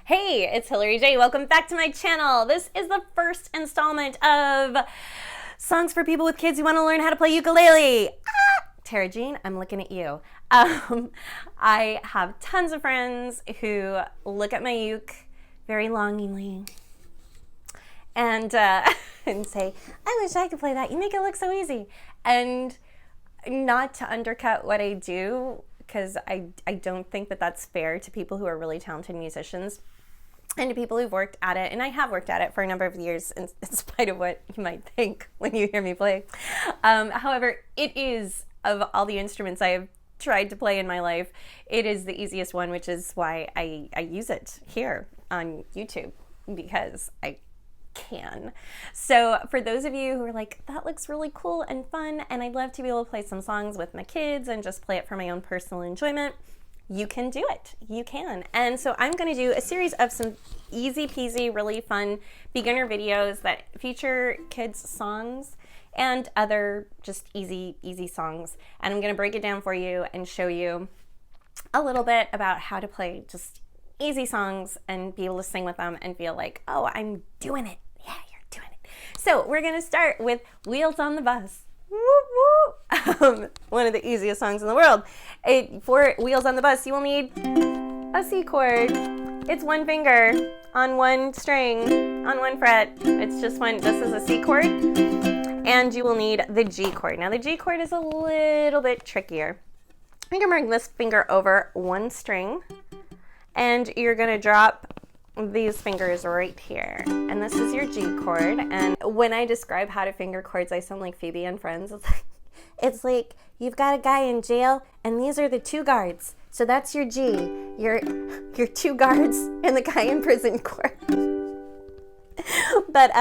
Hey, it's Hillary J. Welcome back to my channel. This is the first installment of Songs for People with Kids Who Want to Learn How to Play Ukulele. Tara Jean, I'm looking at you. I have tons of friends who look at my uke very longingly and say, I wish I could play that. You make it look so easy. And not to undercut what I do, because I don't think that that's fair to people who are really talented musicians and to people who've worked at it. And I have worked at it for a number of years, in spite of what you might think when you hear me play. However, it is, of all the instruments I have tried to play in my life, it is the easiest one, which is why I use it here on YouTube, because I can. So for those of you who are like, that looks really cool and fun, and I'd love to be able to play some songs with my kids and just play it for my own personal enjoyment, you can do it. You can. And so I'm going to do a series of some easy peasy, really fun beginner videos that feature kids' songs and other just easy songs. And I'm going to break it down for you and show you a little bit about how to play just easy songs and be able to sing with them and feel like, oh, I'm doing it. Yeah, you're doing it. So we're going to start with Wheels on the Bus. Woo, woo. One of the easiest songs in the world. For Wheels on the Bus, you will need a C chord. It's one finger on one string, on one fret. It's just one, this is a C chord. And you will need the G chord. Now the G chord is a little bit trickier. You can bring this finger over one string, and you're gonna drop these fingers right here. And this is your G chord. And when I describe how to finger chords, I sound like Phoebe and Friends. It's like you've got a guy in jail, and these are the two guards. So that's your G, your two guards and the guy in prison chord. But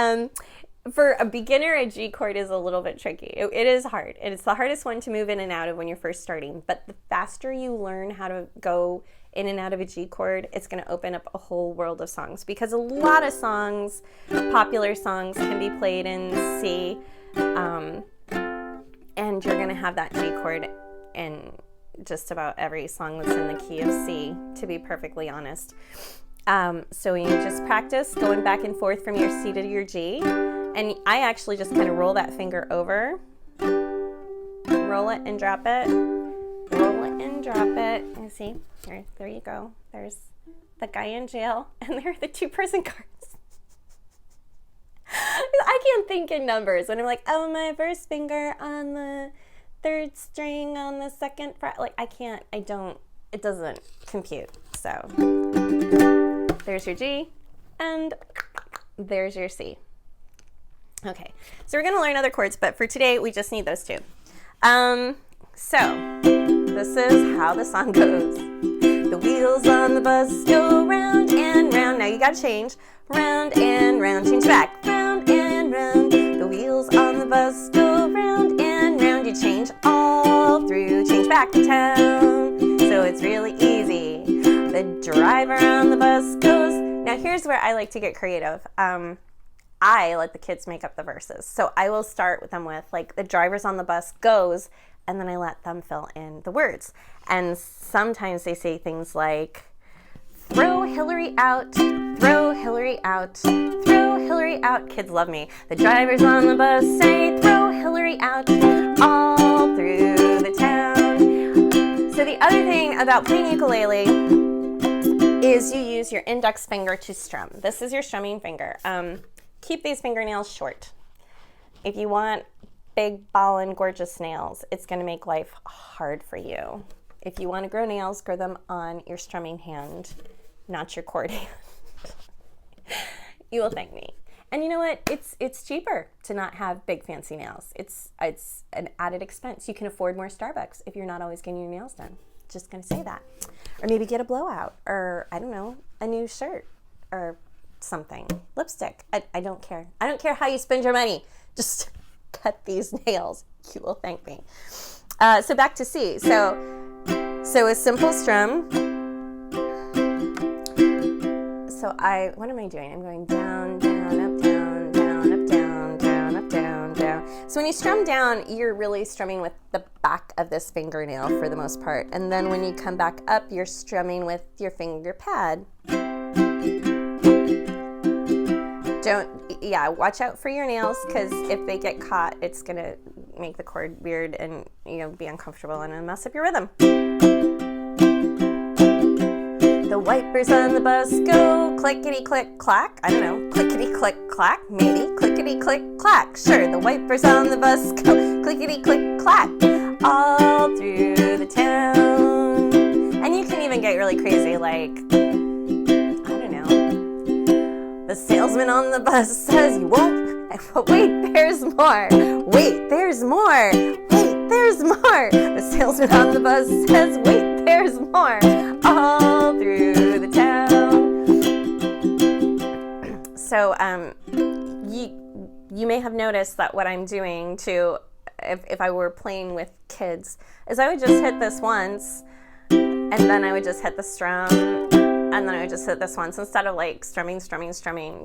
for a beginner, a G chord is a little bit tricky. It is hard, and it's the hardest one to move in and out of when you're first starting. But the faster you learn how to go in and out of a G chord, it's going to open up a whole world of songs, because a lot of songs, popular songs, can be played in C, and you're going to have that G chord in just about every song that's in the key of C, to be perfectly honest. So you just practice going back and forth from your C to your G, and I actually just kind of roll that finger over, roll it and drop it, roll it and drop it. You see, there you go. There's the guy in jail, and there are the two prison guards. I can't think in numbers when I'm like, oh, my first finger on the third string on the second fret. Like, it doesn't compute. So there's your G, and there's your C. Okay, so we're gonna learn other chords, but for today, we just need those two. So this is how the song goes. The wheels on the bus go round and round. Now you gotta change. Round and round, change back. Round and round. The wheels on the bus go round and round. You change all through, change back to town. So it's really easy. The driver on the bus goes. Now here's where I like to get creative. I let the kids make up the verses. So I will start with them with, like, the driver's on the bus goes, and then I let them fill in the words. And sometimes they say things like, throw Hillary out, throw Hillary out, throw Hillary out. Kids love me. The drivers on the bus say, throw Hillary out, all through the town. So the other thing about playing ukulele is you use your index finger to strum. This is your strumming finger. Keep these fingernails short. If you want big, ball, and gorgeous nails, it's going to make life hard for you. If you want to grow nails, grow them on your strumming hand, not your chord hand. You will thank me. And you know what? It's cheaper to not have big fancy nails. It's an added expense. You can afford more Starbucks if you're not always getting your nails done. Just going to say that. Or maybe get a blowout, or I don't know, a new shirt, or something. Lipstick. I don't care. I don't care how you spend your money. Just cut these nails. You will thank me. So back to C. So a simple strum. So what am I doing? I'm going down, down, up, down, down, up, down, down, up, down, down. So when you strum down, you're really strumming with the back of this fingernail for the most part. And then when you come back up, you're strumming with your finger pad. Yeah, watch out for your nails, because if they get caught, it's gonna make the chord weird and, you know, be uncomfortable and it'll mess up your rhythm. The wipers on the bus go clickety click clack. I don't know, clickety click clack, maybe clickety click clack. Sure, the wipers on the bus go clickety click clack all through the town. And you can even get really crazy, like, I don't know, the salesman on the bus says you won't. Wait, there's more. Wait, there's more. Wait, there's more. The salesman on the bus says, wait, there's more. All through the town. So, you may have noticed that what I'm doing to, if I were playing with kids, is I would just hit this once, and then I would just hit the strum, and then I would just hit this once, instead of like strumming,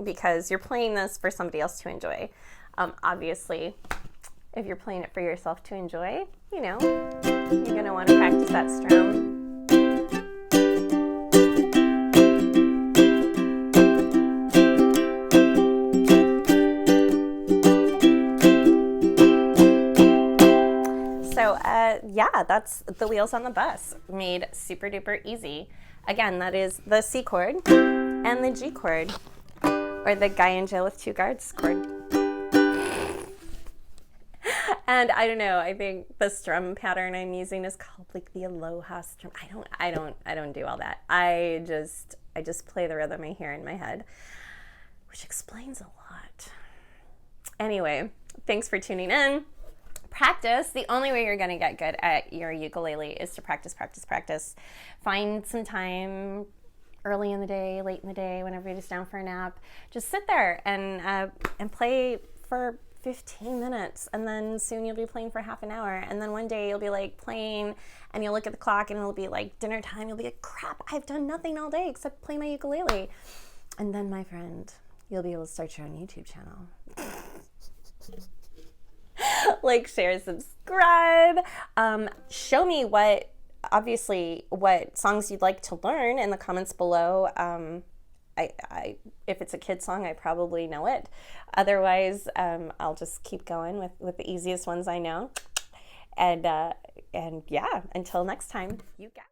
because you're playing this for somebody else to enjoy. Obviously, if you're playing it for yourself to enjoy, you know, you're going to want to practice that strum. So, yeah, that's the Wheels on the Bus, made super duper easy. Again, that is the C chord and the G chord, or the guy in jail with 2 guards chord. And I don't know, I think the strum pattern I'm using is called like the aloha strum. I don't do all that. I just play the rhythm I hear in my head, which explains a lot. Anyway, thanks for tuning in. Practice. The only way you're going to get good at your ukulele is to practice. Find some time early in the day, late in the day, when everybody's down for a nap. Just sit there and play for 15 minutes, and then soon you'll be playing for half an hour, and then one day you'll be like playing and you'll look at the clock and it'll be like dinner time. You'll be like, crap, I've done nothing all day except play my ukulele. And then, my friend, you'll be able to start your own YouTube channel. Like, share, subscribe. Show me what songs you'd like to learn in the comments below. If it's a kid song, I probably know it. Otherwise, I'll just keep going with the easiest ones I know. And yeah, until next time, you got it.